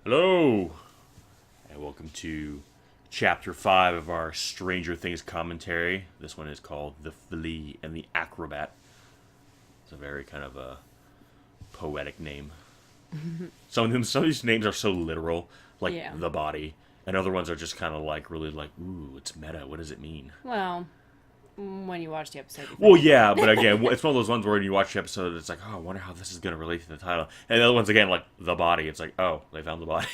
Hello, and welcome to Chapter 5 of our Stranger Things commentary. This one is called The Flea and the Acrobat. It's a very kind of a poetic name. Some of these names are so literal, like Yeah. the body, and other ones are just kind of like really like, ooh, it's meta. What does it mean? Well, when you watch the episode, you Well, find yeah, but out. again, it's one of those ones where when you watch the episode, it's like, oh, I wonder how this is going to relate to the title. And the other one's again like the body. It's like, oh, they found the body.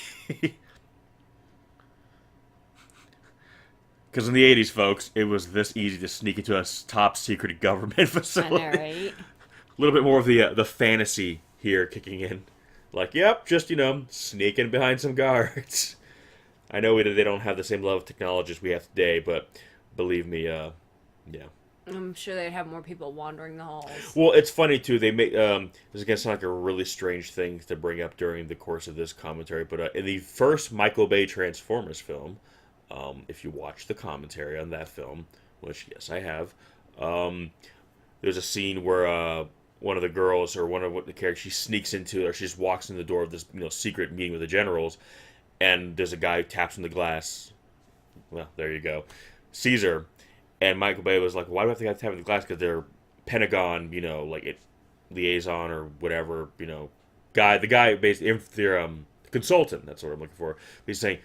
Because in the 80s, folks, it was this easy to sneak into a top secret government I know, facility. right? A little bit more of the fantasy here kicking in. Like, yep, just, sneaking behind some guards. I know they don't have the same level of technology as we have today, but believe me, yeah. I'm sure they'd have more people wandering the halls. Well, it's funny, too. They make, this is going to sound like a really strange thing to bring up during the course of this commentary, but in the first Michael Bay Transformers film, if you watch the commentary on that film, which, yes, I have, there's a scene where one of the girls or one of the characters, she sneaks into, or she just walks in the door of this secret meeting with the generals, and there's a guy who taps on the glass. Well, there you go. Sees her, and Michael Bay was like, "Why do I have to tap on the glass? Because they're Pentagon, liaison or whatever, guy. The guy basically, if they're consultant. That's what I'm looking for. He's saying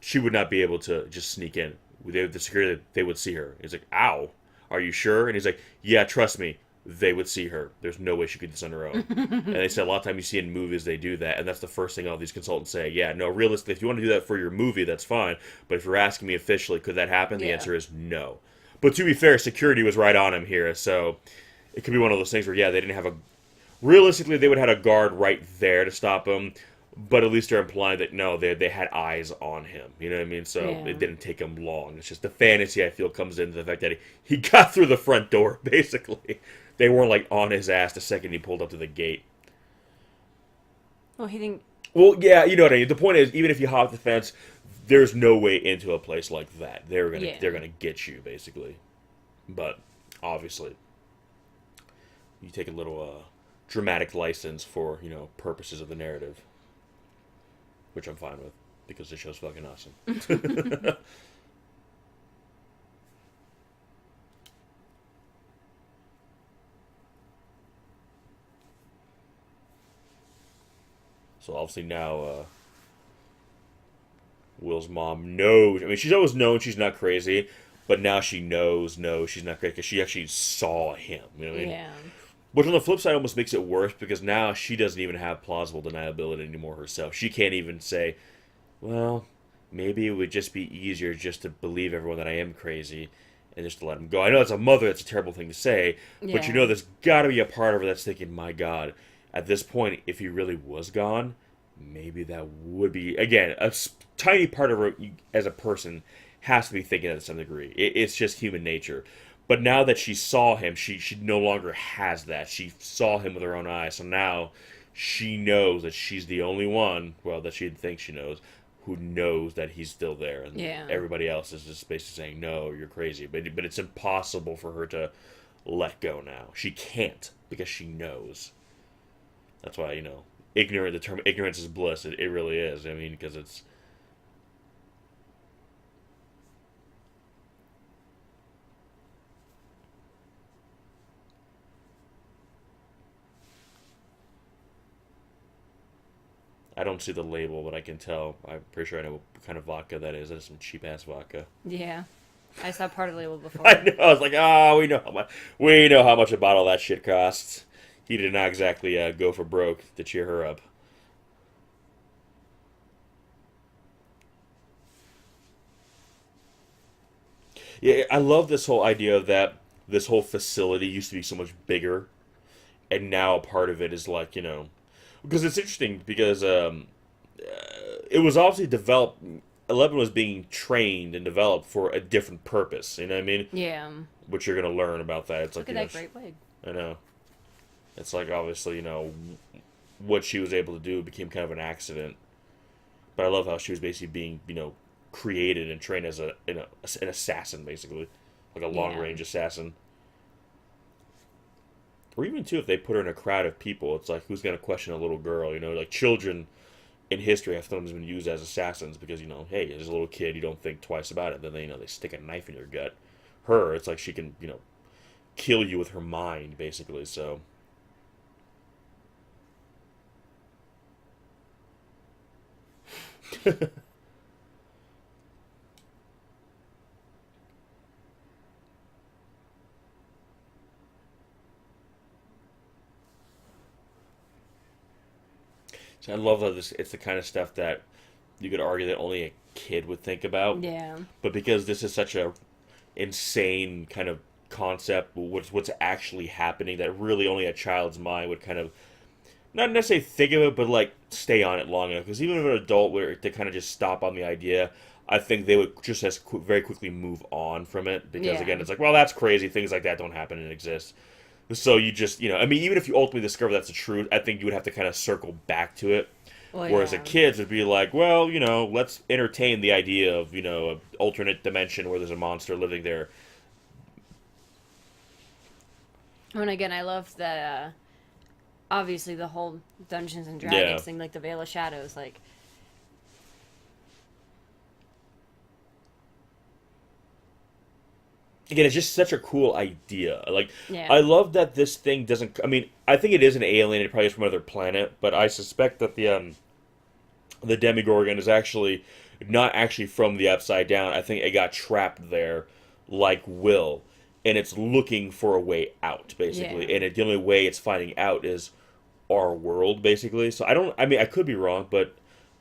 she would not be able to just sneak in. The security, they would see her. He's like, ow, are you sure? And he's like, yeah, trust me, they would see her. There's no way she could do this on her own. And they said a lot of times you see in movies they do that, and that's the first thing all these consultants say. Yeah, no, realistically, if you want to do that for your movie, that's fine. But if you're asking me officially, could that happen? The Yeah. answer is no. But to be fair, security was right on him here, so it could be one of those things where, yeah, they didn't have a realistically, they would have had a guard right there to stop him, but at least they're implying that no, they had eyes on him. You know what I mean? So Yeah. it didn't take him long. It's just the fantasy I feel comes into the fact that he got through the front door. Basically, they weren't like on his ass the second he pulled up to the gate. Well, he think. Well, yeah, you know what I mean. The point is, even if you hop the fence, there's no way into a place like that. Yeah. They're gonna get you basically, but obviously you take a little dramatic license for purposes of the narrative, which I'm fine with because the show's fucking awesome. So obviously now Will's mom knows. I mean, she's always known she's not crazy, but now she knows no, she's not crazy because she actually saw him. You know what I mean? Yeah. Which on the flip side almost makes it worse because now she doesn't even have plausible deniability anymore herself. She can't even say, well, maybe it would just be easier just to believe everyone that I am crazy and just to let him go. I know as a mother, that's a terrible thing to say, but Yeah. there's got to be a part of her that's thinking, my God, at this point, if he really was gone, maybe that would be, again, tiny part of her as a person has to be thinking that to some degree. It's just human nature. But now that she saw him, she no longer has that. She saw him with her own eyes, so now she knows that she's the only one, well, that she thinks she knows, who knows that he's still there, and Yeah. everybody else is just basically saying, "No, you're crazy." But it's impossible for her to let go now. She can't because she knows. That's why ignorant. The term ignorance is bliss. It really is. I mean, because it's I don't see the label, but I can tell. I'm pretty sure I know what kind of vodka that is. That is some cheap ass vodka. Yeah. I saw part of the label I before. know. I was like, oh, we know how much a bottle of that shit costs. He did not exactly go for broke to cheer her up. Yeah, I love this whole idea that this whole facility used to be so much bigger, and now a part of it is like because it's interesting because it was obviously developed. 11 was being trained and developed for a different purpose. You know what I mean? Yeah. Which you're gonna learn about that. It's like Look at that great wig. I know. It's like obviously what she was able to do became kind of an accident. But I love how she was basically being created and trained as an assassin basically, like a long Yeah. range assassin. Or even too, if they put her in a crowd of people, it's like who's gonna question a little girl? Like children in history have sometimes been used as assassins because, hey, as a little kid, you don't think twice about it. Then they stick a knife in your gut. Her, it's like she can, kill you with her mind, basically. So, so I love that it's the kind of stuff that you could argue that only a kid would think about. Yeah. But because this is such a insane kind of concept, what's actually happening, that really only a child's mind would kind of not necessarily think of it, but like stay on it long enough. Because even if an adult were to kind of just stop on the idea, I think they would just very quickly move on from it. Because Yeah. again, it's like, well, that's crazy. Things like that don't happen and exist. So you just, I mean, even if you ultimately discover that's the truth, I think you would have to kind of circle back to it. Well, Whereas the yeah. kids would be like, well, let's entertain the idea of, an alternate dimension where there's a monster living there. And again, I love that. Obviously, the whole Dungeons and Dragons Yeah. thing, like the Veil of Shadows, like. Again, it's just such a cool idea. Like, Yeah. I love that this thing doesn't. I mean, I think it is an alien. It probably is from another planet, but I suspect that the Demigorgon is actually not actually from the Upside Down. I think it got trapped there, like Will, and it's looking for a way out, basically. Yeah. And the only way it's finding out is our world, basically. So I don't. I mean, I could be wrong, but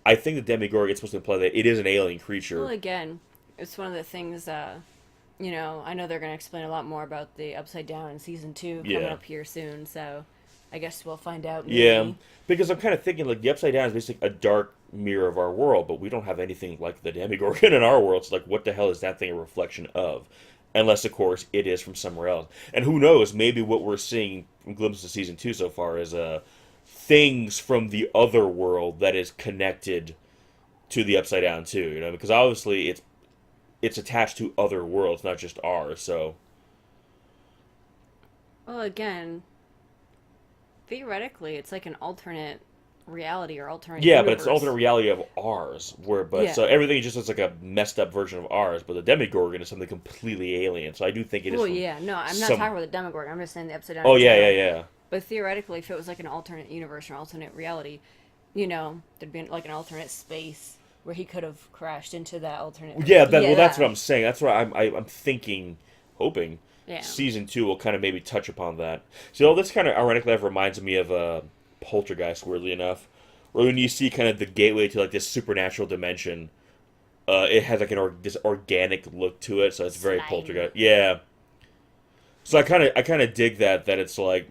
I think the Demigorgon is supposed to imply that it is an alien creature. Well, again, it's one of the things. I know they're going to explain a lot more about the Upside Down in season 2 coming Yeah. up here soon. So, I guess we'll find out. Maybe. Yeah, because I'm kind of thinking like the Upside Down is basically a dark mirror of our world, but we don't have anything like the Demigorgon in our world. So like, what the hell is that thing a reflection of? Unless, of course, it is from somewhere else. And who knows? Maybe what we're seeing from glimpses of season 2 so far is things from the other world that is connected to the Upside Down too. Because obviously it's attached to other worlds, not just ours. So Well, again, theoretically, it's like an alternate reality or alternate yeah, but universe. it's the alternate reality of ours. Yeah. So everything just looks like a messed up version of ours. But the Demigorgon is something completely alien. So I do think it is. Well, From yeah, no, I'm not some... talking about the Demogorgon. I'm just saying the Upside Down. Oh in yeah, general. yeah. But theoretically, if it was like an alternate universe or alternate reality, there'd be like an alternate space where he could have crashed into that alternate. Yeah, well, that's what I'm saying. That's what I'm thinking, hoping. Yeah. Season 2 will kind of maybe touch upon that. So this kind of ironically reminds me of Poltergeist, weirdly enough, where when you see kind of the gateway to like this supernatural dimension, it has like this organic look to it, so it's very Slime. Poltergeist. Yeah. So I kind of dig that it's like,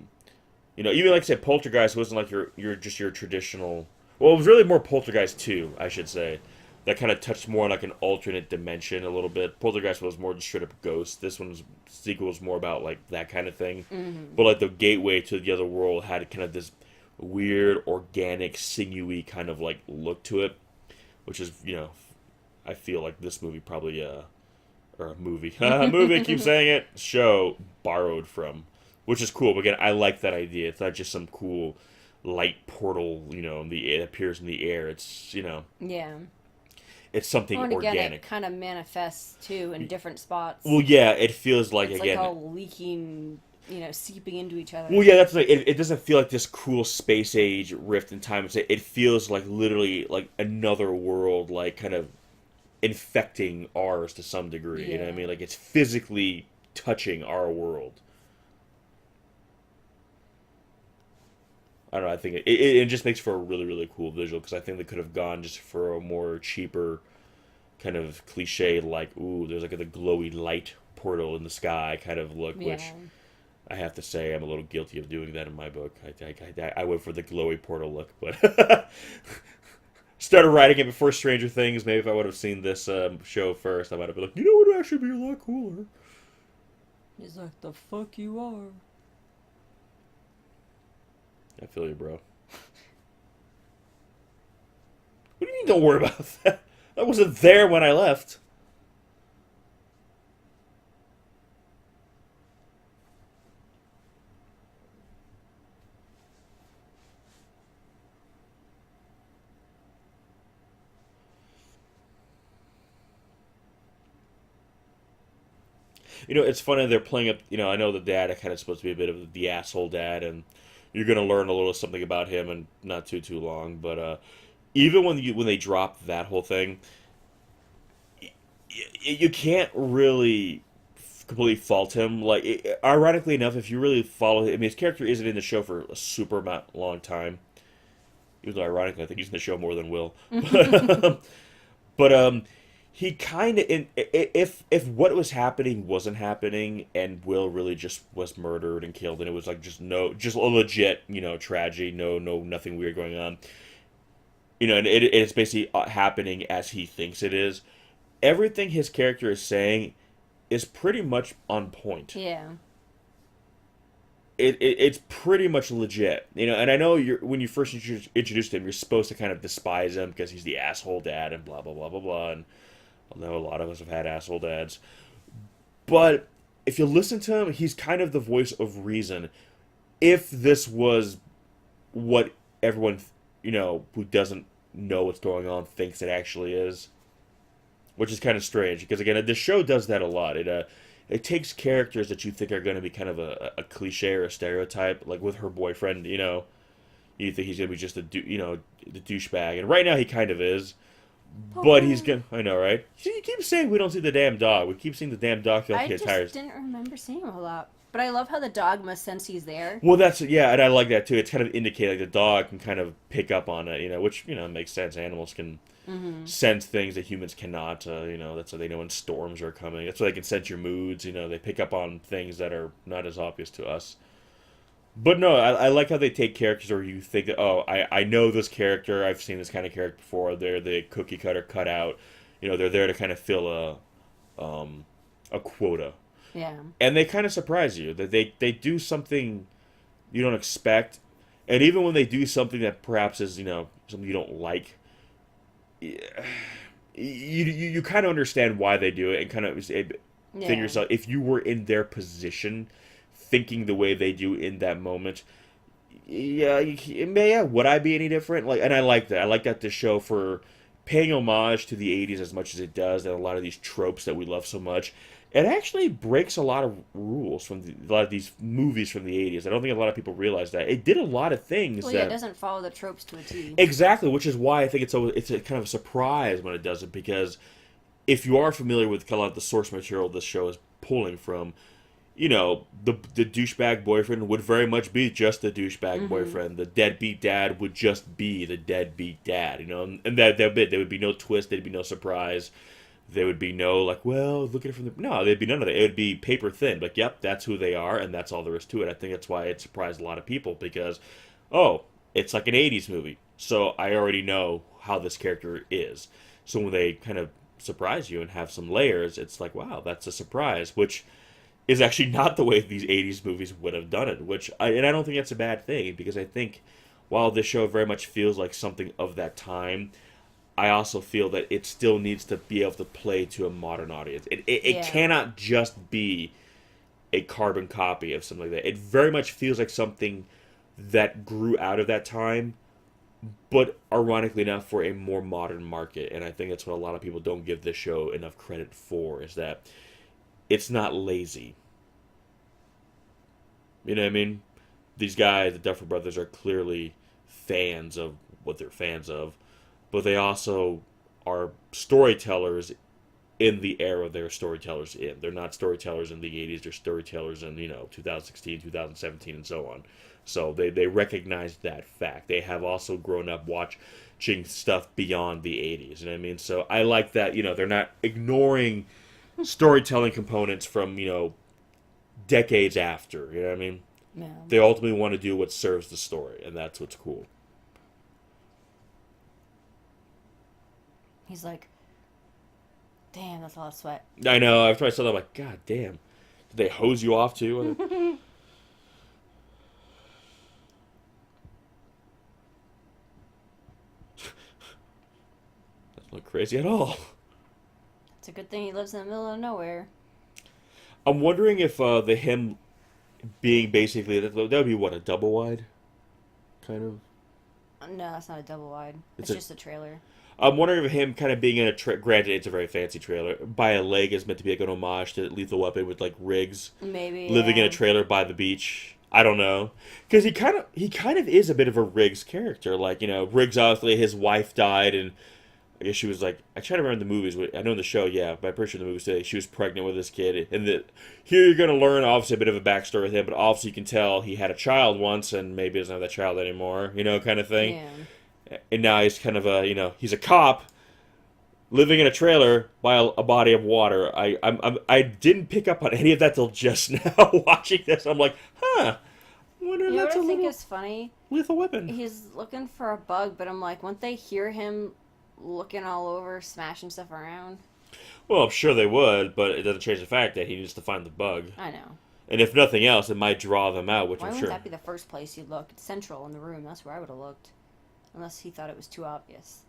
even like I said, Poltergeist wasn't like your traditional. Well, it was really more Poltergeist 2, I should say. That kind of touched more on like an alternate dimension a little bit. Poltergeist was more just straight up ghost. This one's sequel was more about like that kind of thing. Mm-hmm. But like the gateway to the other world had kind of this weird, organic, sinewy kind of like look to it, which is I feel like this movie probably or a movie, movie, keep saying it, show borrowed from, which is cool. But again, I like that idea. It's not just some cool light portal, it appears in the air. It's Yeah. it's something Well, and again, organic. it kind of manifests too in different spots. Well, yeah, it feels like it's again. like all leaking, seeping into each other. Well, yeah, that's like it doesn't feel like this cool space age rift in time. It feels like literally like another world, like kind of infecting ours to some degree. You know what I Yeah. mean? Like it's physically touching our world. I don't know. I think it just makes for a really really cool visual because I think they could have gone just for a more cheaper kind of cliche like ooh there's like a glowy light portal in the sky kind of look, which Yeah. I have to say I'm a little guilty of doing that in my book. I went for the glowy portal look, but started writing it before Stranger Things. Maybe if I would have seen this show first, I might have been like, it would actually be a lot cooler. He's like, the fuck you are. I feel you, bro. What do you mean don't worry about that? I wasn't there when I left. It's funny they're playing up. I know the dad kind of supposed to be a bit of the asshole dad, and you're gonna learn a little something about him, and not too long. But even when they drop that whole thing, you can't really completely fault him. Like, ironically enough, if you really follow him, I mean, his character isn't in the show for a super amount long time. Even though, ironically, I think he's in the show more than Will. But he kind of, if what was happening wasn't happening, and Will really just was murdered and killed, and it was like just a legit, tragedy, nothing weird going on. And it's basically happening as he thinks it is. Everything his character is saying is pretty much on point. Yeah. It's pretty much legit, and I know when you first introduced him, you're supposed to kind of despise him because he's the asshole dad and blah blah blah blah blah, and I know a lot of us have had asshole dads, but if you listen to him, he's kind of the voice of reason. If this was what everyone, who doesn't know what's going on thinks it actually is, which is kind of strange because again, this show does that a lot. It takes characters that you think are going to be kind of a cliche or a stereotype, like with her boyfriend. You think he's going to be just the douchebag, and right now he kind of is. But he's gonna. I know, right? You keep saying we don't see the damn dog. We keep seeing the damn dog throughout the entire. I just didn't remember seeing him a lot. But I love how the dog must sense he's there. Well, and I like that too. It's kind of indicating like the dog can kind of pick up on it, which makes sense. Animals can sense things that humans cannot. That's how they know when storms are coming. That's why they can sense your moods. They pick up on things that are not as obvious to us. But no, I like how they take characters where you think that, oh, I know this character, I've seen this kind of character before. They're the cookie cutter cutout. They're there to kind of fill a quota. Yeah. And they kind of surprise you. That they do something you don't expect, and even when they do something that perhaps is something you don't like, you kind of understand why they do it, and kind of think yourself, if you were in their position, thinking the way they do in that moment, would I be any different? And I like that. I like that this show, for paying homage to the 80s as much as it does, and a lot of these tropes that we love so much, it actually breaks a lot of rules from a lot of these movies from the 80s. I don't think a lot of people realize that. It did a lot of things it doesn't follow the tropes to a T. Exactly, which is why I think it's a kind of a surprise when it does it, because if you are familiar with kind of the source material this show is pulling from, the douchebag boyfriend would very much be just the douchebag boyfriend. The deadbeat dad would just be the deadbeat dad, and there would be no twist, there'd be no surprise, there would be no look at it from no, there'd be none of that. It would be paper thin. Yep, that's who they are, and that's all there is to it. I think that's why it surprised a lot of people, because, it's like an 80s movie, so I already know how this character is. So when they kind of surprise you and have some layers, it's like, wow, that's a surprise, which is actually not the way these 80s movies would have done it, and I don't think that's a bad thing, because I think while this show very much feels like something of that time, I also feel that it still needs to be able to play to a modern audience. It cannot just be a carbon copy of something like that. It very much feels like something that grew out of that time, but ironically enough, for a more modern market. And I think that's what a lot of people don't give this show enough credit for, is that it's not lazy. You know what I mean? These guys, the Duffer Brothers, are clearly fans of what they're fans of, but they also are storytellers in the era they're storytellers in. They're not storytellers in the 80s, they're storytellers in, 2016, 2017, and so on. So they recognize that fact. They have also grown up watching stuff beyond the 80s, you know what I mean? So I like that, they're not ignoring storytelling components from, decades after, you know what I mean? Yeah. They ultimately want to do what serves the story, and that's what's cool. He's like, damn, that's a lot of sweat. I know. After I saw that, I'm like, God damn. Did they hose you off too? Doesn't look crazy at all. It's a good thing he lives in the middle of nowhere. I'm wondering if him being basically, that would be what, a double wide? Kind of? No, it's not a double wide. It's just a trailer. I'm wondering if him kind of being in granted, it's a very fancy trailer. By a Leg is meant to be like an homage to Lethal Weapon with like Riggs Maybe, living in a yeah. trailer by the beach. I don't know, because he kind of is a bit of a Riggs character. Like Riggs obviously his wife died, and I guess she was like I try to remember the movies. I know in the show, yeah, but I'm pretty sure the movies say she was pregnant with this kid. And here you're gonna learn obviously a bit of a backstory with him, but obviously you can tell he had a child once and maybe doesn't have that child anymore. Kind of thing. Yeah. And now he's kind of he's a cop living in a trailer by a body of water. I didn't pick up on any of that till just now watching this. I'm like, huh. I wonder if You know that's what a I think little is funny? Lethal Weapon. He's looking for a bug, but I'm like, won't they hear him looking all over, smashing stuff around? Well, I'm sure they would, but it doesn't change the fact that he needs to find the bug. I know. And if nothing else, it might draw them out, which Why I'm wouldn't sure. that be the first place you'd look? It's central in the room. That's where I would have looked. Unless he thought it was too obvious.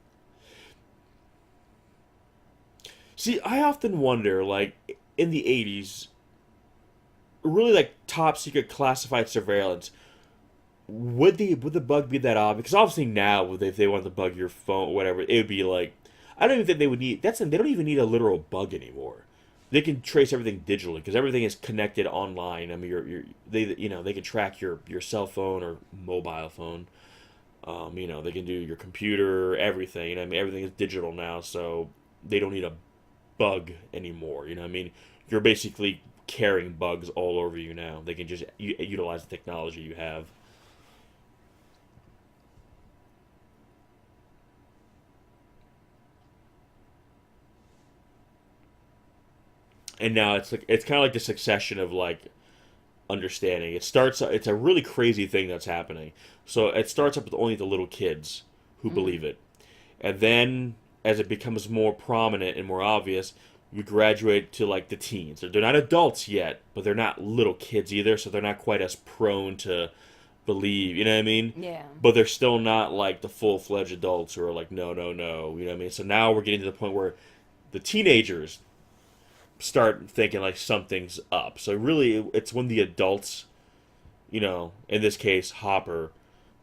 See, I often wonder, like, in the 80s, really like top secret classified surveillance, would the bug be that obvious? Because obviously now, if they wanted to bug your phone or whatever, it would be like, I don't even think they would need. They don't even need a literal bug anymore. They can trace everything digitally because everything is connected online. I mean, they can track your cell phone or mobile phone. They can do your computer, everything. I mean, everything is digital now, so they don't need a bug anymore. I mean, you're basically carrying bugs all over you now. They can just utilize the technology you have. And now it's kind of like the succession of like understanding. It's a really crazy thing that's happening. So it starts up with only the little kids who Mm. believe it. And then as it becomes more prominent and more obvious, we graduate to like the teens. They're not adults yet, but they're not little kids either, so they're not quite as prone to believe, you know what I mean? Yeah. But they're still not like the full-fledged adults who are like no, no, no, you know what I mean? So now we're getting to the point where the teenagers start thinking like something's up. So really it's when the adults, in this case Hopper,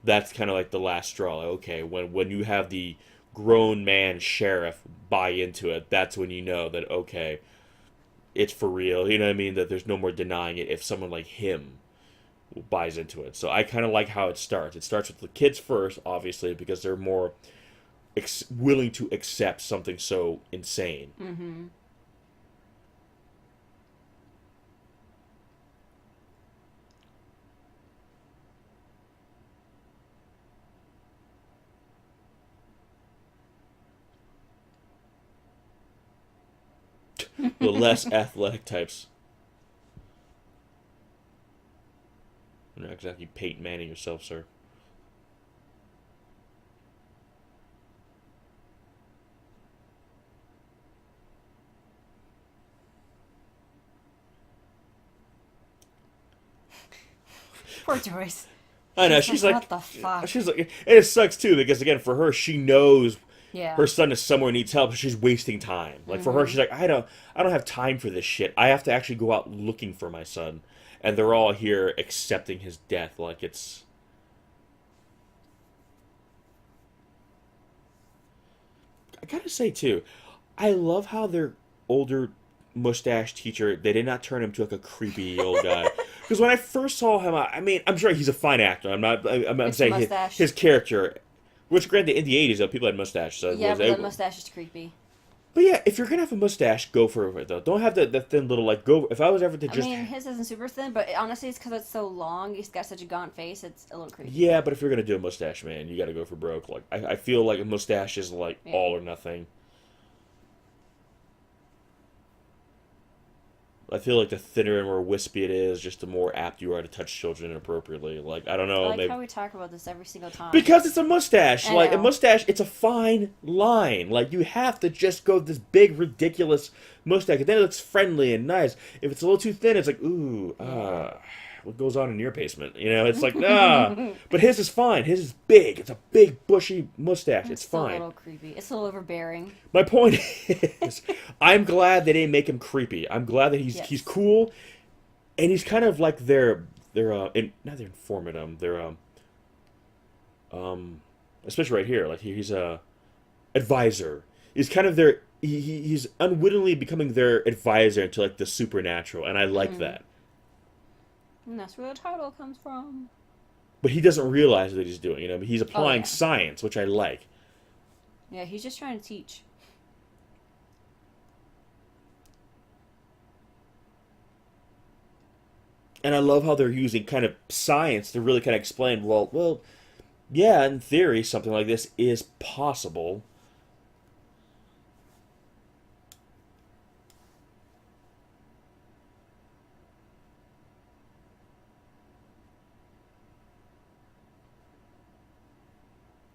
that's kind of like the last straw. Like, okay, when you have the grown man sheriff buy into it, that's when you know that okay, it's for real. You know what I mean? That there's no more denying it if someone like him buys into it. So I kind of like how it starts. It starts with the kids first, obviously, because they're more willing to accept something so insane. Mm-hmm. The less athletic types. You're not exactly Peyton Manning yourself, sir. Poor Joyce. I know, She's like, what the fuck? she's like, and it sucks too because again, for her, she knows Yeah. her son is somewhere needs help, so she's wasting time. Like for her, Mm-hmm. she's like, I don't have time for this shit. I have to actually go out looking for my son, and they're all here accepting his death like it's. I gotta say too, I love how their older mustache teacher they did not turn him to like a creepy old guy. Because when I first saw him, I mean, I'm sure he's a fine actor. I'm It's the saying mustache. his character, which granted in the '80s though people had mustaches. So Yeah, but the mustache is creepy. but yeah, if you're gonna have a mustache, go for it though. Don't have the thin little like go. If I was ever to I just mean, his isn't super thin, but honestly, it's because it's so long. He's got such a gaunt face. It's a little creepy. yeah, but if you're gonna do a mustache, man, you got to go for broke. Like I feel like a mustache is like Yeah. all or nothing. I feel like the thinner and more wispy it is, just the more apt you are to touch children inappropriately. Like I don't I know, like maybe how we talk about this every single time. because it's a mustache. I Like a know. mustache, it's a fine line. Like you have to just go this big ridiculous mustache, and then it looks friendly and nice. If it's a little too thin, it's like ooh, what goes on in your basement? It's like nah. But his is fine. His is big. It's a big bushy mustache. It's still a fine. little creepy. It's a little overbearing. My point is, I'm glad they didn't make him creepy. I'm glad that he's Yes. cool, and he's kind of like not their informant. Especially right here, like he's advisor. He's kind of their he's unwittingly becoming their advisor into like the supernatural, and I like Mm. that. And that's where the title comes from. But he doesn't realize that he's doing it. I mean, he's Oh applying yeah. science, which I like. Yeah, he's just trying to teach. And I love how they're using kind of science to really kind of explain, well, yeah, in theory, something like this is possible.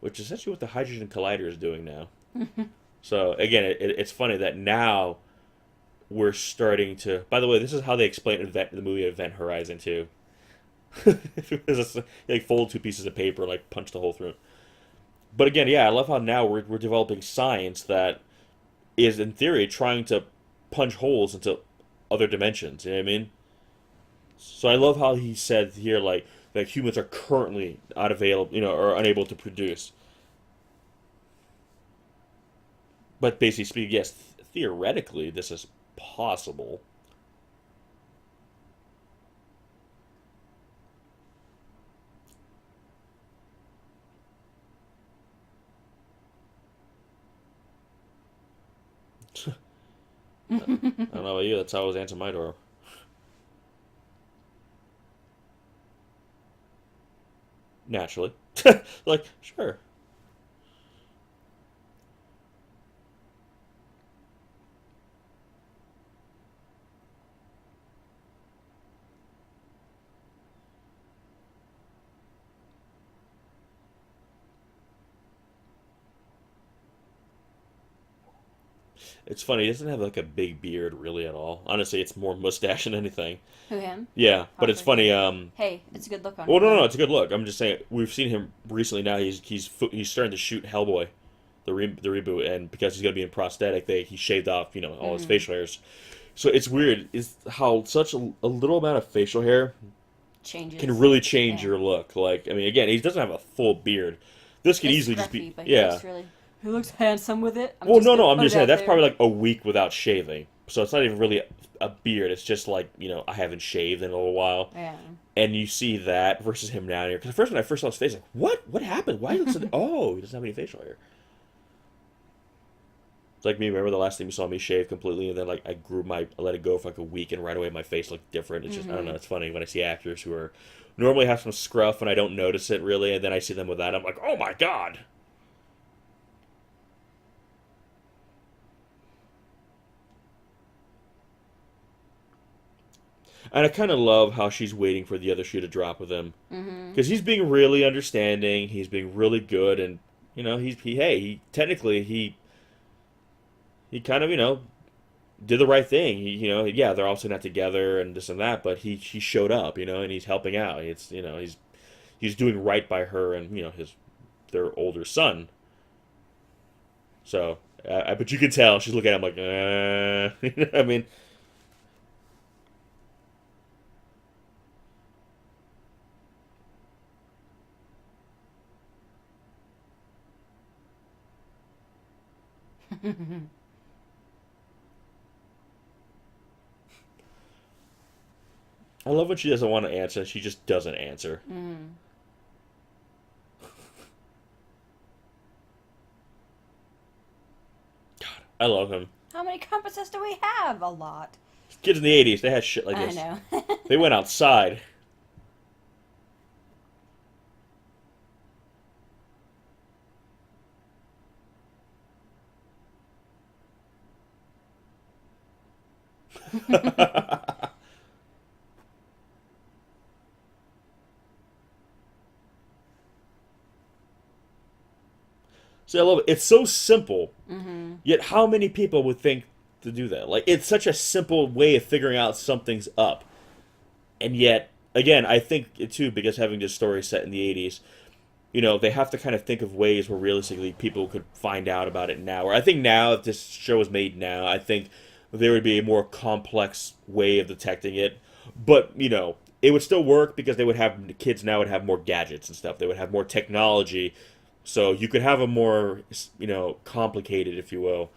Which is essentially what the hydrogen collider is doing now. So again, it's funny that now we're starting to. By the way, this is how they explain the movie Event Horizon too. Like fold two pieces of paper, like punch the hole through it. But again, yeah, I love how now we're developing science that is in theory trying to punch holes into other dimensions. You know what I mean? So I love how he said here like that humans are currently not available, or unable to produce. But basically speaking, yes, theoretically this is possible. I don't know about you. That's how I always answer my door. Naturally, like sure. It's funny. He doesn't have like a big beard really at all. Honestly, it's more mustache than anything. Who, him? Yeah, but it's Probably. funny. Hey, it's a good look on Well, him, no, though. no, it's a good look. I'm just saying we've seen him recently. Now he's starting to shoot Hellboy, the reboot, and because he's gonna be in prosthetic, he shaved off all his facial hairs. So it's weird is how such a little amount of facial hair Changes. can really change Yeah. your look. Like I mean, again, he doesn't have a full beard. This could It's easily just scruffy, be but yeah. he looks handsome with it. I'm Well, just no, gonna no, I'm put just it saying out that's there. probably like a week without shaving. So it's not even really a beard. It's just like I haven't shaved in a little while, Yeah. and you see that versus him down here. Because at first when I first saw his face, like what happened? Why looks oh he doesn't have any facial hair. It's like me. Remember the last time you saw me shave completely, and then like I let it go for like a week, and right away my face looked different. It's just I don't know. It's funny when I see actors who are normally have some scruff and I don't notice it really, and then I see them with that. I'm like, oh my god. And I kind of love how she's waiting for the other shoe to drop with him because he's being really understanding. He's being really good, and he technically he kind of did the right thing. Yeah, they're also not together and this and that, but he showed up, and he's helping out. It's he's doing right by her and their older son. So, but you can tell she's looking at him like, I mean. I love when she doesn't want to answer. She just doesn't answer. God, I love him. How many compasses do we have? A lot. Kids in the '80s, they had shit like I this. know. They went outside. See, I love it. It's so simple. Yet, how many people would think to do that? Like, it's such a simple way of figuring out something's up. And yet, again, I think it too, because having this story set in the '80s, they have to kind of think of ways where realistically people could find out about it now. Or I think now, if this show was made now, I think there would be a more complex way of detecting it. But, it would still work because they would have kids now would have more gadgets and stuff. They would have more technology So you could have a more, complicated, if you will,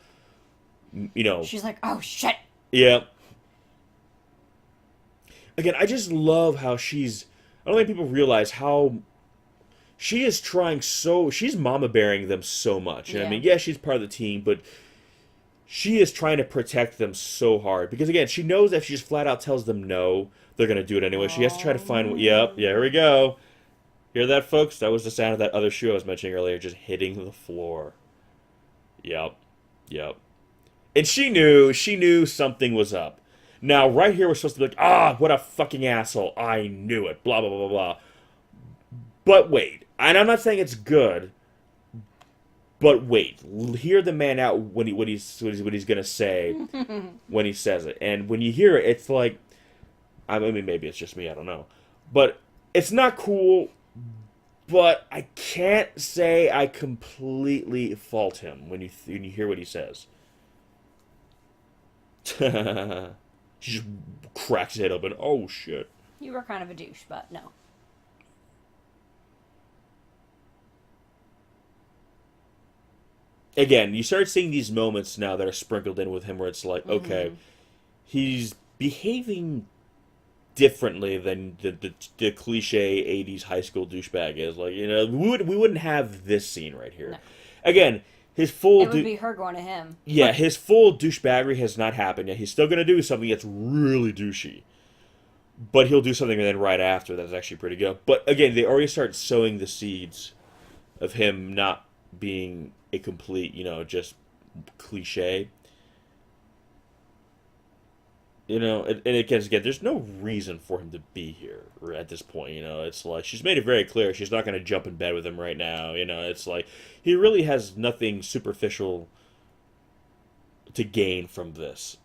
She's like, oh shit. yeah. Again, I just love how she's. I don't think people realize how she is trying so. She's mama bearing them so much. And I Yeah. mean, yeah, she's part of the team, but she is trying to protect them so hard because again, she knows that if she just flat out tells them no, they're gonna do it anyway. She has to try to find. Yep, yeah, here we go. Hear that, folks? That was the sound of that other shoe I was mentioning earlier, just hitting the floor. Yep, yep. And she knew something was up. Now, right here, we're supposed to be like, what a fucking asshole. I knew it. Blah, blah, blah, blah, blah. But wait. And I'm not saying it's good. But wait. Hear the man out what he's going to say when he says it. And when you hear it, it's like, I mean, maybe it's just me. I don't know. But it's not cool. But I can't say I completely fault him when you hear what he says. He just cracks his head open. Oh, shit. You were kind of a douche, but no. Again, you start seeing these moments now that are sprinkled in with him where it's like, okay, he's behaving differently than the cliche 80s high school douchebag is. Like, we wouldn't have this scene right here. No. Again, his full... It would be her going to him. Yeah, his full douchebaggery has not happened yet. He's still going to do something that's really douchey. But he'll do something then right after that's actually pretty good. But again, they already start sowing the seeds of him not being a complete, just cliche. And again, there's no reason for him to be here at this point. It's like she's made it very clear she's not going to jump in bed with him right now. It's like he really has nothing superficial to gain from this.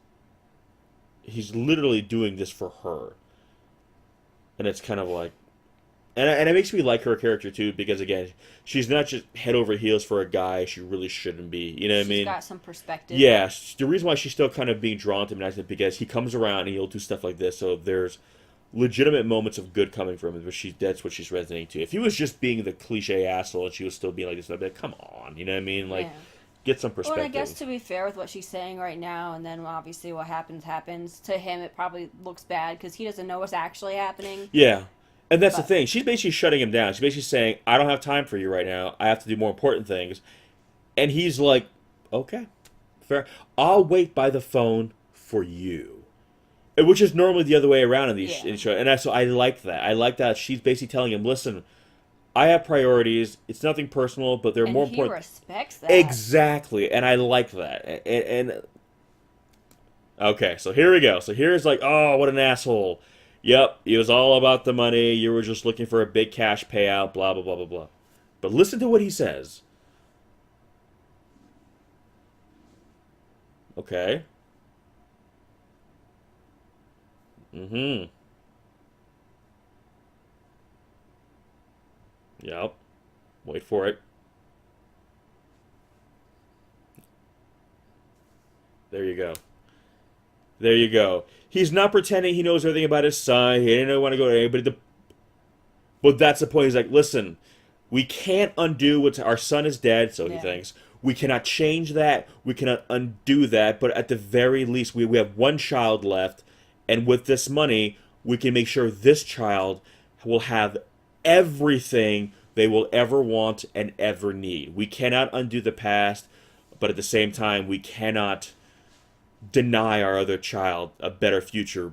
He's literally doing this for her, and it's kind of like, and it makes me like her character too because again, she's not just head over heels for a guy she really shouldn't be. You know what I mean? She's got some perspective. Yeah, the reason why she's still kind of being drawn to him is because he comes around and he'll do stuff like this. So there's legitimate moments of good coming from him, but that's what she's resonating to. If he was just being the cliche asshole and she was still being like this, I'd be like, come on, you know what I mean? Like, get some perspective. Well, and I guess to be fair with what she's saying right now, and then obviously what happens, to him it probably looks bad because he doesn't know what's actually happening. Yeah. And that's the thing. She's basically shutting him down. She's basically saying, I don't have time for you right now. I have to do more important things. And he's like, okay, fair. I'll wait by the phone for you. Which is normally the other way around in these shows. And so I like that. I like that she's basically telling him, listen, I have priorities. It's nothing personal, but they're more important. And he respects that. Exactly. And I like that. And okay, so here we go. So here's like, oh, what an asshole. Yep, it was all about the money. You were just looking for a big cash payout, blah, blah, blah, blah, blah. But listen to what he says. Okay. Mm-hmm. Yep. Wait for it. There you go. There you go. He's not pretending he knows everything about his son. He didn't want to go to anybody. But that's the point. He's like, listen, we can't undo what's... Our son is dead, so he thinks. We cannot change that. We cannot undo that. But at the very least, we have one child left. And with this money, we can make sure this child will have everything they will ever want and ever need. We cannot undo the past, but at the same time, we cannot deny our other child a better future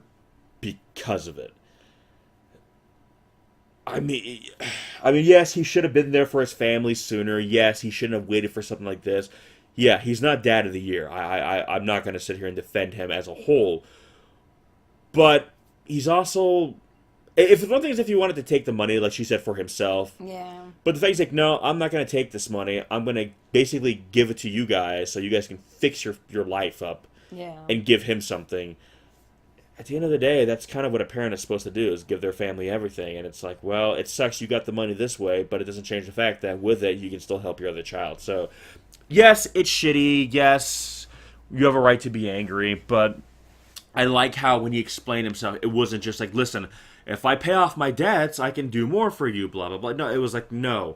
because of it. I mean, yes, he should have been there for his family sooner. Yes, he shouldn't have waited for something like this. Yeah, he's not dad of the year. I'm not going to sit here and defend him as a whole. But he's also... If one thing is if he wanted to take the money, like she said, for himself. Yeah. But the fact is, like, no, I'm not going to take this money. I'm going to basically give it to you guys so you guys can fix your life up. Yeah. And give him something. At the end of the day, that's kind of what a parent is supposed to do, is give their family everything. And it's like, well, it sucks you got the money this way, but it doesn't change the fact that with it, you can still help your other child. So, yes, it's shitty. Yes, you have a right to be angry. But I like how when he explained himself, it wasn't just like, listen, if I pay off my debts, I can do more for you, blah, blah, blah. No, it was like, no.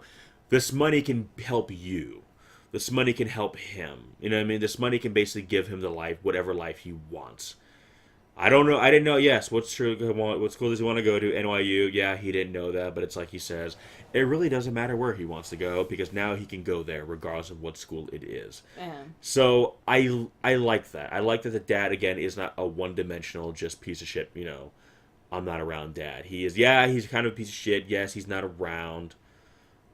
This money can help you. This money can help him. You know what I mean? This money can basically give him the life, whatever life he wants. I don't know. I didn't know. Yes, what school does he want to go to? NYU. Yeah, he didn't know that, but it's like he says, it really doesn't matter where he wants to go because now he can go there regardless of what school it is. Yeah. So I like that. I like that the dad again is not a one dimensional just piece of shit. I'm not around dad. He is. Yeah, he's kind of a piece of shit. Yes, he's not around.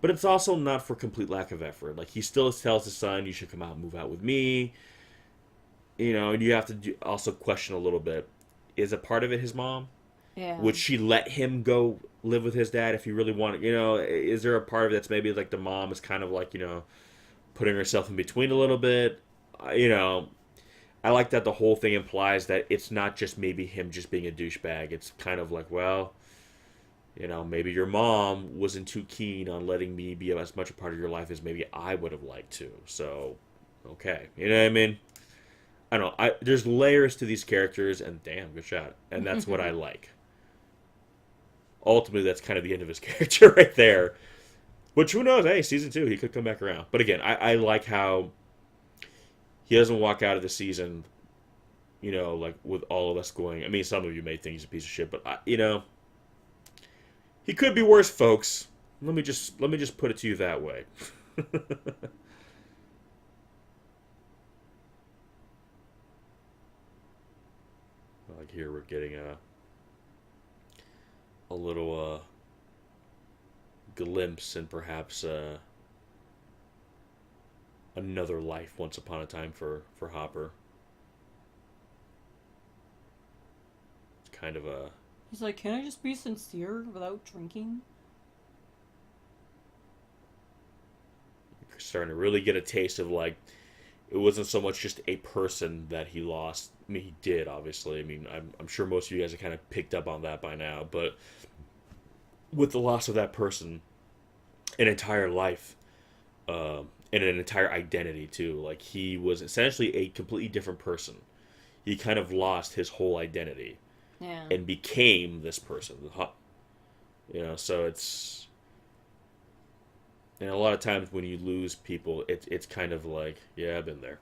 But it's also not for complete lack of effort. Like he still tells his son, "You should come out and move out with me." And you have to also question a little bit: is a part of it his mom? Yeah. Would she let him go live with his dad if he really wanted? Is there a part of it that's maybe like the mom is kind of like putting herself in between a little bit? I like that the whole thing implies that it's not just maybe him just being a douchebag. It's kind of like, well, maybe your mom wasn't too keen on letting me be as much a part of your life as maybe I would have liked to. So, okay. You know what I mean? I don't know. There's layers to these characters, and damn, good shot. And that's what I like. Ultimately, that's kind of the end of his character right there. Which, who knows? Hey, season 2, he could come back around. But again, I like how he doesn't walk out of the season, like with all of us going. I mean, some of you may think he's a piece of shit, but he could be worse, folks. Let me just put it to you that way. Like here, we're getting a little glimpse and perhaps another life once upon a time for Hopper. It's kind of a. He's like, can I just be sincere without drinking? Starting to really get a taste of like it wasn't so much just a person that he lost. I mean, he did obviously. I mean, I'm sure most of you guys have kind of picked up on that by now, but with the loss of that person, an entire life, and an entire identity too. Like he was essentially a completely different person. He kind of lost his whole identity, Yeah. and became this person. So it's. And a lot of times when you lose people, it's kind of like, yeah, I've been there.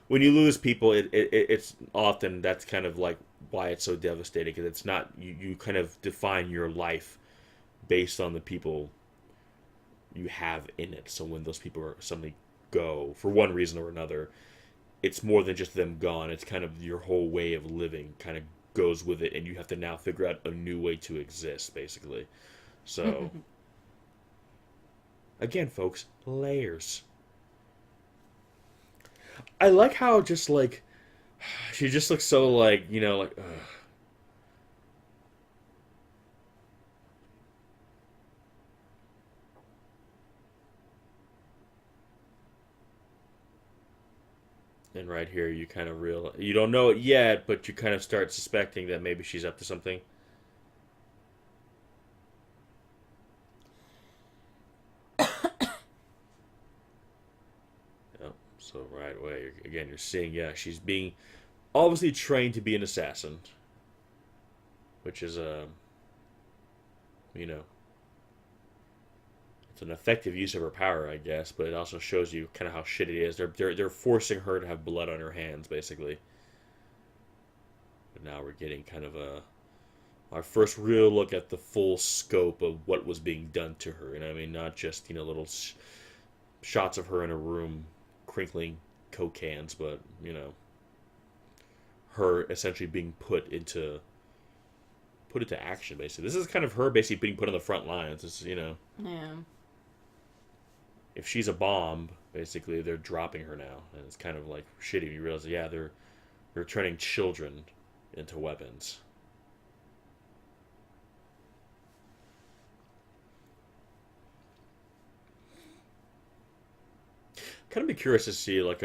When you lose people, it's often that's kind of like why it's so devastating because it's not you kind of define your life based on the people you have in it. So when those people are suddenly go for one reason or another, it's more than just them gone. It's kind of your whole way of living kind of goes with it, and you have to now figure out a new way to exist, basically. So. Again, folks, layers. I like how just like she just looks so like like. Ugh. And right here, you kind of realize you don't know it yet, but you kind of start suspecting that maybe she's up to something. So right away, again, you're seeing, yeah, she's being obviously trained to be an assassin, which is you know, it's an effective use of her power, I guess. But it also shows you kind of how shitty it is. They're forcing her to have blood on her hands, basically. But now we're getting kind of our first real look at the full scope of what was being done to her. I mean, not just little shots of her in a room crinkling Coke cans, but her essentially being put into action. Basically, this is kind of her basically being put on the front lines. It's Yeah. if she's a bomb, basically they're dropping her now, and it's kind of like shitty. You realize, yeah, they're turning children into weapons. Kind of be curious to see like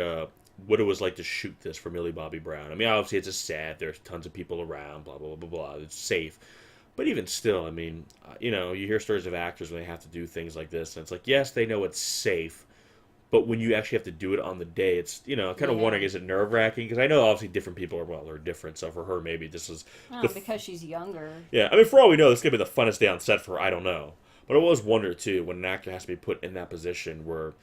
what it was like to shoot this for Millie Bobby Brown. I mean, obviously it's a set. There's tons of people around. Blah blah blah blah blah. It's safe, but even still, I mean, you hear stories of actors when they have to do things like this, and it's like, yes, they know it's safe, but when you actually have to do it on the day, it's kind of wondering, is it nerve wracking? Because I know obviously different people are different. So for her, maybe this is Oh, because she's younger. yeah. I mean, for all we know, this could be the funnest day on set for her. I don't know. But I always wonder too when an actor has to be put in that position where,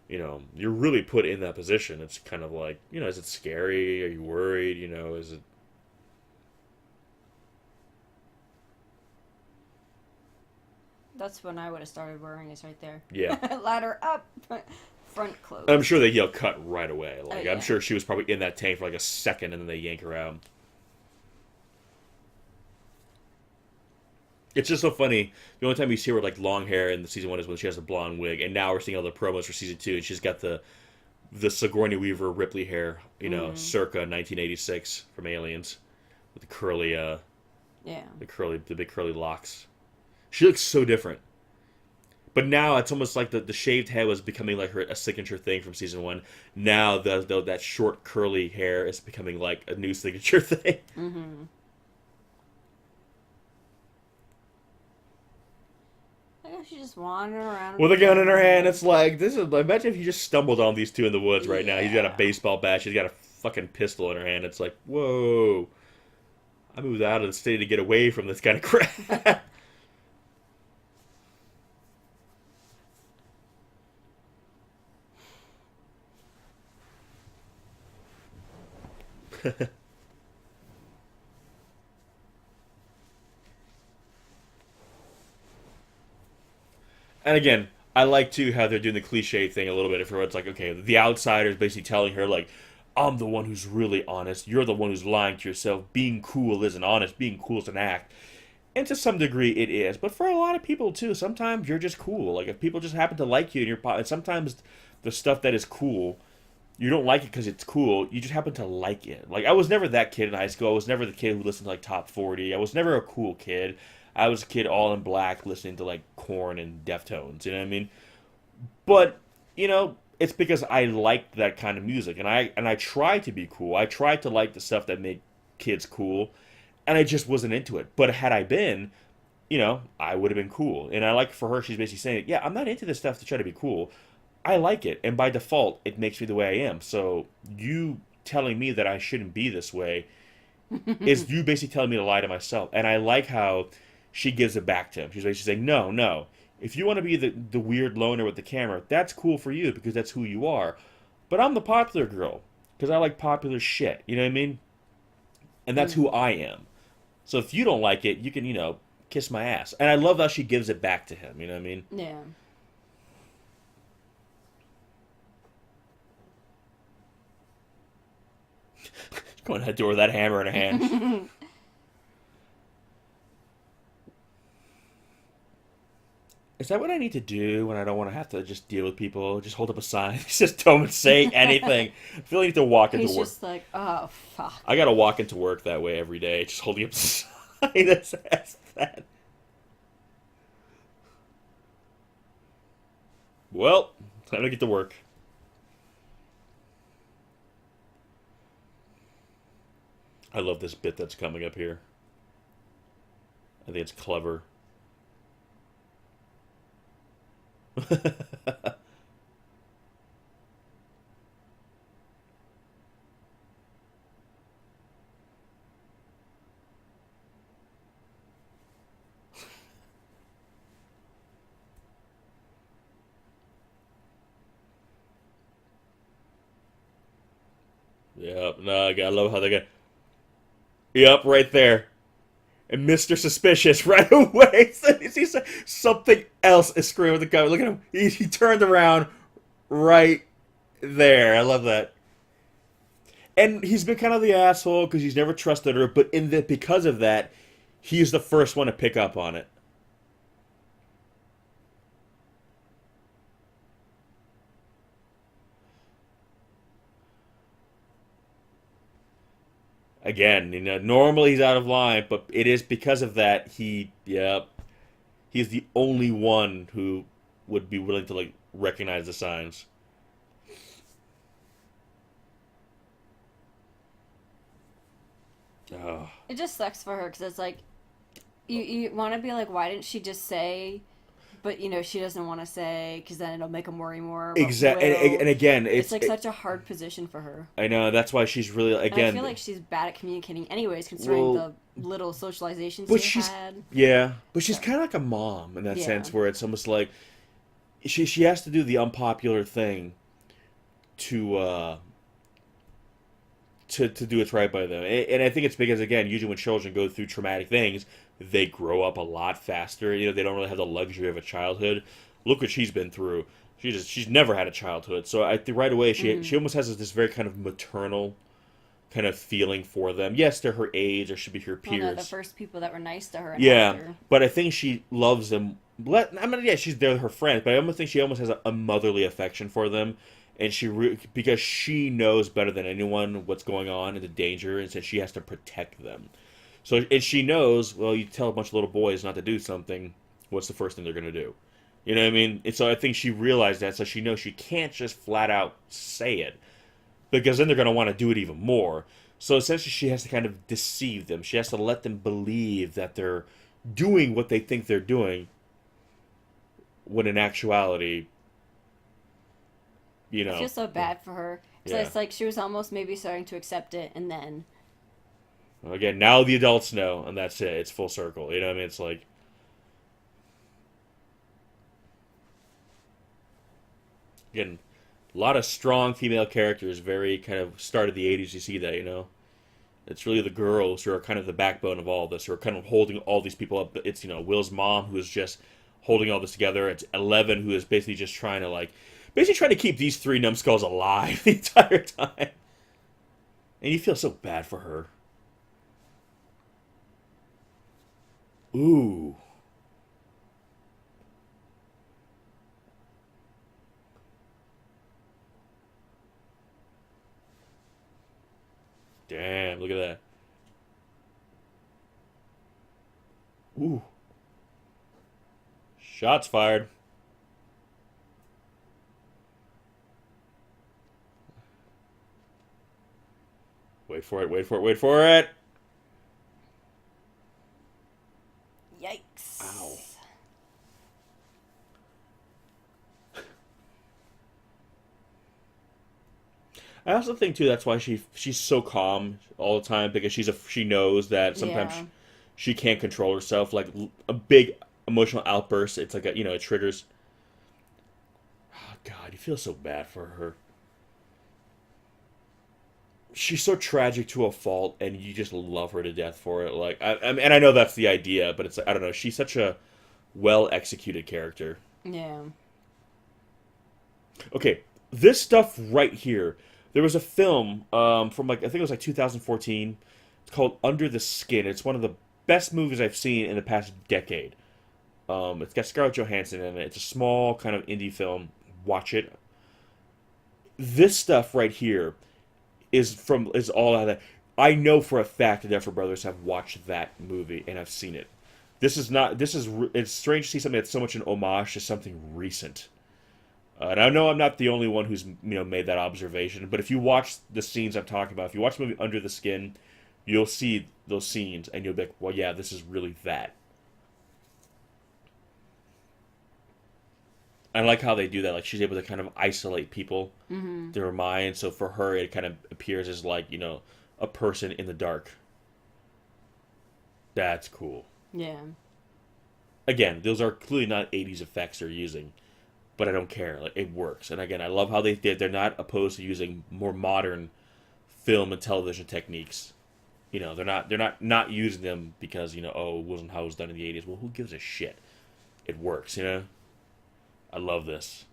you're really put in that position. It's kind of like, is it scary? Are you worried? Is it? That's when I would have started worrying. Is right there. Yeah. Ladder up, front closed. I'm sure they yell cut right away. Like Yeah. I'm sure she was probably in that tank for like a second and then they yank her out. It's just so funny. The only time you see her with like long hair in the season 1 is when she has a blonde wig, and now we're seeing all the promos for season 2, and she's got the Sigourney Weaver Ripley hair, circa 1986 from Aliens, with the curly, Yeah. the big curly locks. She looks so different. But now it's almost like the shaved head was becoming like a signature thing from season 1. Now that short curly hair is becoming like a new signature thing. Mm-hmm. I guess she's just wandering around With a gun in her hand, it's like this is. Imagine if you just stumbled on these two in the woods right now. He's got a Yeah. baseball bat. She's got a fucking pistol in her hand. It's like, whoa! I moved out of the city to get away from this kind of crap. And again, I like too how they're doing the cliche thing a little bit. If it's like, okay, the outsider is basically telling her like, I'm the one who's really honest. You're the one who's lying to yourself. Being cool isn't honest. Being cool is an act. And to some degree, it is. But for a lot of people too, sometimes you're just cool. Like if people just happen to like you, and and sometimes the stuff that is cool, you don't like it because it's cool. You just happen to like it. Like I was never that kid in high school. I was never the kid who listened to like top 40. I was never a cool kid. I was a kid all in black listening to like Korn and Deftones. You know what I mean? But it's because I liked that kind of music, and I tried to be cool. I tried to like the stuff that made kids cool, and I just wasn't into it. But had I been, I would have been cool. And I like for her, she's basically saying, yeah, I'm not into this stuff to try to be cool. I like it, and by default, it makes me the way I am. So you telling me that I shouldn't be this way is you basically telling me to lie to myself. And I like how she gives it back to him. She's basically saying, no, no. If you want to be the weird loner with the camera, that's cool for you because that's who you are. But I'm the popular girl because I like popular shit. You know what I mean? And that's who I am. So if you don't like it, you can, kiss my ass. And I love how she gives it back to him. You know what I mean? Yeah. She's going to that door with that hammer in her hand. Is that what I need to do when I don't want to have to just deal with people? Just hold up a sign. Just don't say anything. I feel like I need to walk into He's work. just like, oh fuck. I gotta walk into work that way every day, just holding up a sign that says that. Well, time to get to work. I love this bit that's coming up here. I think it's clever. Yep, no, I love how they got. Yep, right there. And Mr. Suspicious right away. He's something else is screaming with the guy. Look at him. He turned around right there. I love that. And he's been kind of the asshole because he's never trusted her. But because of that, he's the first one to pick up on it. Again, normally he's out of line, but it is because of that he's the only one who would be willing to like recognize the signs. Oh. It just sucks for her because it's like, you want to be like, why didn't she just say but you know she doesn't want to say because then it'll make him worry more. But Exactly, will and again, it's like such a hard position for her. I know that's why she's really And I again. feel like she's bad at communicating, anyways, considering Well, the little socializations but they she's had. yeah, but she's So kind of like a mom in that yeah, sense, where it's almost like she has to do the unpopular thing to to do what's right by them. And I think it's because again, usually when children go through traumatic things, they grow up a lot faster. You know, they don't really have the luxury of a childhood. Look what she's been through. She's never had a childhood, so I think right away she almost has this very kind of maternal kind of feeling for them. Yes, they're her age or should be her well, no, the peers. first people that were nice to her and Yeah, helped her. but I think she loves them. I mean, yeah, she's they're her friends, but I almost think she almost has a motherly affection for them, and because she knows better than anyone what's going on and the danger, and so she has to protect them. So and she knows. Well, you tell a bunch of little boys not to do something, what's the first thing they're gonna do? You know what I mean? And so I think she realized that, so she knows she can't just flat out say it because then they're gonna want to do it even more. So essentially, she has to kind of deceive them. She has to let them believe that they're doing what they think they're doing, when in actuality, you I know, feel so bad for her because yeah. it's like she was almost maybe starting to accept it, and then Again, now the adults know, and that's it. It's full circle. You know what I mean? It's like, again, a lot of strong female characters, very kind of start of the 80s, you see that, you know? It's really the girls who are kind of the backbone of all this, who are kind of holding all these people up. It's, Will's mom who is just holding all this together. It's Eleven who is basically just trying to, basically trying to keep these three numbskulls alive the entire time. And you feel so bad for her. Ooh. Damn, look at that. Ooh. Shots fired. Wait for it, wait for it, wait for it! Ow. yikes. I also think too that's why she's so calm all the time, because she knows that sometimes Yeah. she can't control herself. Like a big emotional outburst, it's like it triggers. Oh, God, you feel so bad for her. She's so tragic to a fault, and you just love her to death for it. And I know that's the idea, but it's I don't know. She's such a well executed character. Yeah. Okay, this stuff right here. There was a film from I think it was 2014. It's called Under the Skin. It's one of the best movies I've seen in the past decade. It's got Scarlett Johansson in it. It's a small kind of indie film. Watch it. This stuff right here is all out of that. I know for a fact the Duffer Brothers have watched that movie and have seen it. This is not. It's strange to see something that's so much an homage to something recent. And I know I'm not the only one who's made that observation. But if you watch the scenes I'm talking about, if you watch the movie Under the Skin, you'll see those scenes and you'll be like, well, yeah, this is really that. I like how they do that. Like she's able to kind of isolate people Mm-hmm. through her mind. So for her, it kind of appears as a person in the dark. That's cool. Yeah. Again, those are clearly not 80s effects they're using, but I don't care. Like it works. And again, I love how they did. They're not opposed to using more modern film and television techniques. They're not using them because oh, it wasn't how it was done in the 80s. Well, who gives a shit? It works. I love this.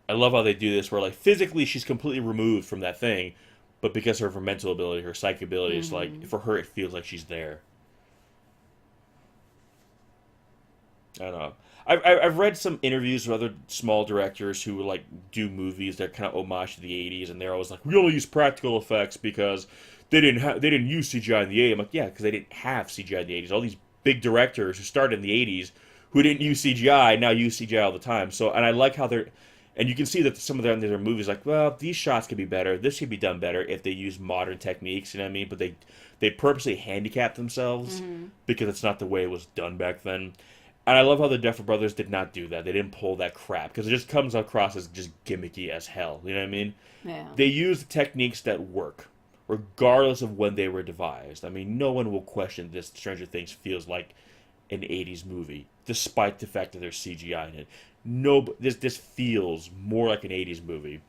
I love how they do this, where physically she's completely removed from that thing, but because of her mental ability, her psychic ability, it's Mm-hmm. for her it feels like she's there. I don't know. I've read some interviews with other small directors who do movies that kind of homage to the '80s, and they're always like, we only use practical effects because they didn't use CGI in the '80s. I'm like, yeah, because they didn't have CGI in the '80s. All these big directors who started in the '80s who didn't use CGI now use CGI all the time. So, and I like how they're And you can see that some of their movies, like, well, these shots could be better. This could be done better if they use modern techniques. You know what I mean? But they purposely handicap themselves because it's not the way it was done back then. And I love how the Duffer Brothers did not do that. They didn't pull that crap because it just comes across as just gimmicky as hell. You know what I mean? Yeah. They use techniques that work, regardless of when they were devised. I mean, no one will question this. Stranger Things feels like an '80s movie, despite the fact that there's CGI in it. No, this feels more like an '80s movie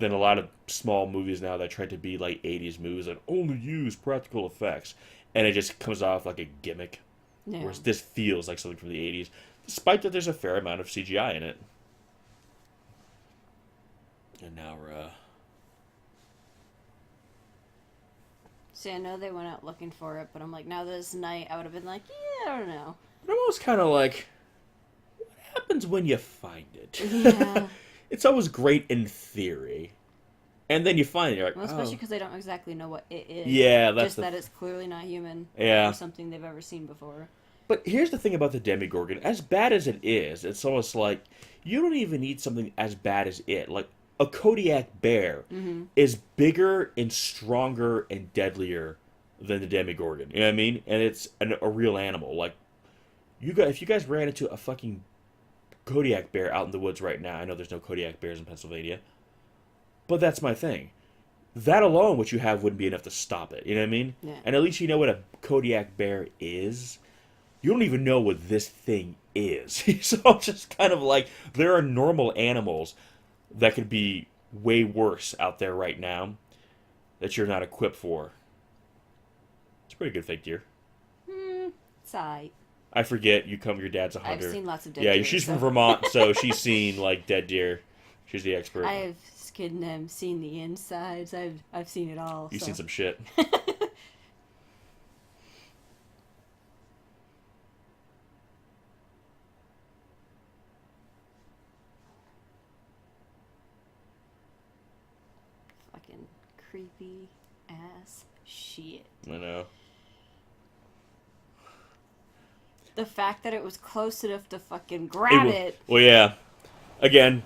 than a lot of small movies now that try to be like '80s movies that only use practical effects, and it just comes off like a gimmick. Yeah. Whereas this feels like something from the '80s, despite that there's a fair amount of CGI in it. And now we're See, I know they went out looking for it, but I'm like, now this night, I would have been like, yeah, I don't know. I'm almost kind of like, what happens when you find it? Yeah. It's always great in theory, and then you find it, you're like, Well, especially because they don't exactly know what it is. Yeah, that's just that it's clearly not human. Yeah. Or something they've ever seen before. But here's the thing about the Demogorgon. As bad as it is, it's almost like you don't even need something as bad as it. Like, a Kodiak bear is bigger and stronger and deadlier than the Demogorgon. You know what I mean? And it's a real animal. Like, if you guys ran into a fucking Kodiak bear out in the woods right now, I know there's no Kodiak bears in Pennsylvania, but that's my thing. That alone, what you have, wouldn't be enough to stop it. You know what I mean? Yeah. And at least you know what a Kodiak bear is. You don't even know what this thing is. So I'm just kind of like, there are normal animals that could be way worse out there right now that you're not equipped for. It's a pretty good fake deer. It's aight. I forget, your dad's a hunter. I've seen lots of dead deer. deer. Yeah, she's so. from Vermont, so she's seen, like, dead deer. She's the expert. I've skinned them, seen the insides. I've seen it all. You've so. seen some shit. Fucking creepy ass shit. I know. The fact that it was close enough to fucking grab it. Well, yeah. Again,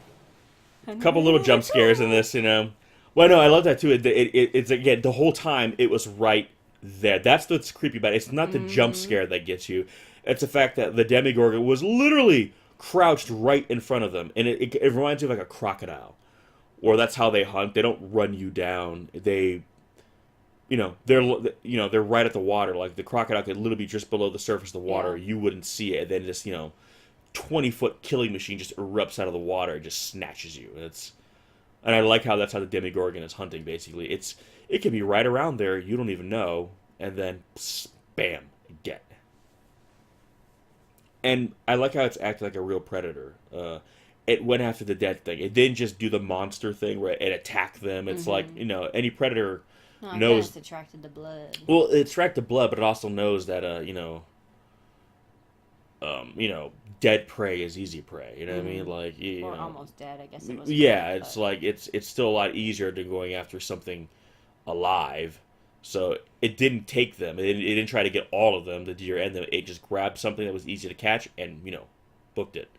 a couple little jump scares in this, you know. Well, no, I love that too. It's again, the whole time it was right there. That's what's creepy about it. It's not the jump scare that gets you. It's the fact that the Demogorgon was literally crouched right in front of them, and it reminds me of like a crocodile, or that's how they hunt. They don't run you down. They're right at the water. Like the crocodile could literally be just below the surface of the water. Yeah. You wouldn't see it. And then just 20-foot killing machine just erupts out of the water and just snatches you. And I like how that's how the Demogorgon is hunting. Basically, it can be right around there. You don't even know, and then bam, get. And I like how it's acting like a real predator. It went after the dead thing. It didn't just do the monster thing where it attacked them. It's like any predator. Oh, knows it's attracted to blood. Well, it attracted blood, but it also knows that dead prey is easy prey. You know what I mean? Like, Or almost dead, I guess it was. Yeah, it's like it's still a lot easier than going after something alive. So it didn't take them. It didn't try to get all of them, the deer and them. It just grabbed something that was easy to catch and booked it.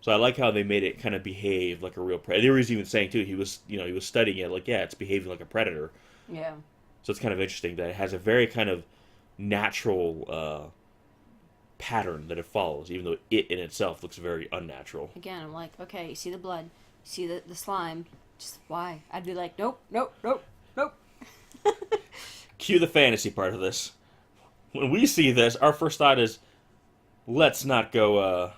So I like how they made it kind of behave like a real predator. They were even saying too, he was studying it like, yeah, it's behaving like a predator. Yeah. So it's kind of interesting that it has a very kind of natural pattern that it follows, even though it in itself looks very unnatural. Again, I'm like, okay, you see the blood, you see the slime, just why? I'd be like, nope, nope, nope, nope. Cue the fantasy part of this. When we see this, our first thought is, let's not go,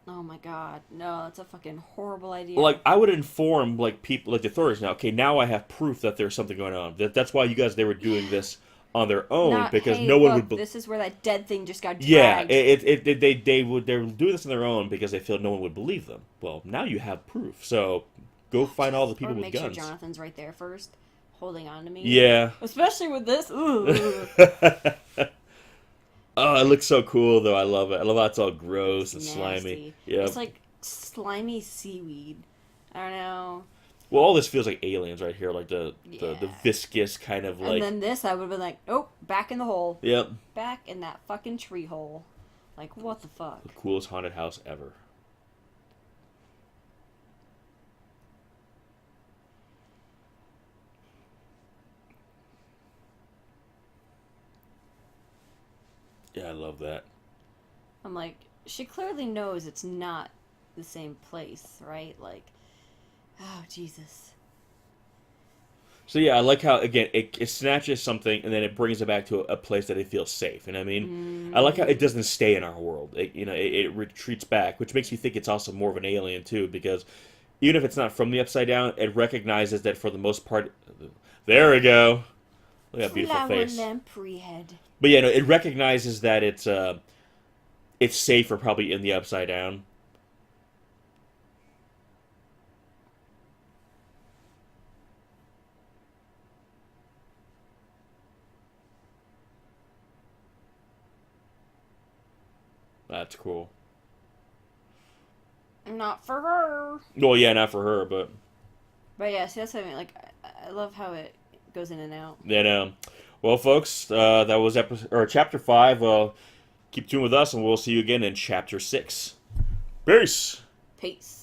Oh my god, no, that's a fucking horrible idea. Like, I would inform, like, people, like, the authorities now, okay, now I have proof that there's something going on. That's why you guys, they were doing this on their own, because hey, no one look, would... this is where that dead thing just got dragged. Yeah, they're doing this on their own because they feel no one would believe them. Well, now you have proof, so go find all the people with guns. Make sure Jonathan's right there first, holding on to me. Yeah. Especially with this. Ooh. Oh, it looks so cool, though. I love it. I love how it's all gross and slimy. Yeah. It's like slimy seaweed. I don't know. Well, all this feels like aliens right here, like the viscous kind of like... And then this, I would have been like, nope, back in the hole. Yep. Back in that fucking tree hole. Like, what the fuck? The coolest haunted house ever. Yeah, I love that. I'm like, she clearly knows it's not the same place, right? Like, oh, Jesus. So yeah, I like how again it snatches something and then it brings it back to a place that it feels safe. And I mean, I like how it doesn't stay in our world. It retreats back, which makes you think it's also more of an alien too, because even if it's not from the Upside Down, it recognizes that for the most part. There we go. Look at that beautiful Flower face. lamprey head. But yeah, no, it recognizes that it's safer probably in the Upside Down. That's cool. Not for her. Well, yeah, not for her, but But yeah, see, that's what I mean. Like, I love how it goes in and out. then, well, folks, that was chapter 5. Keep tuned with us, and we'll see you again in chapter 6. Peace. Peace.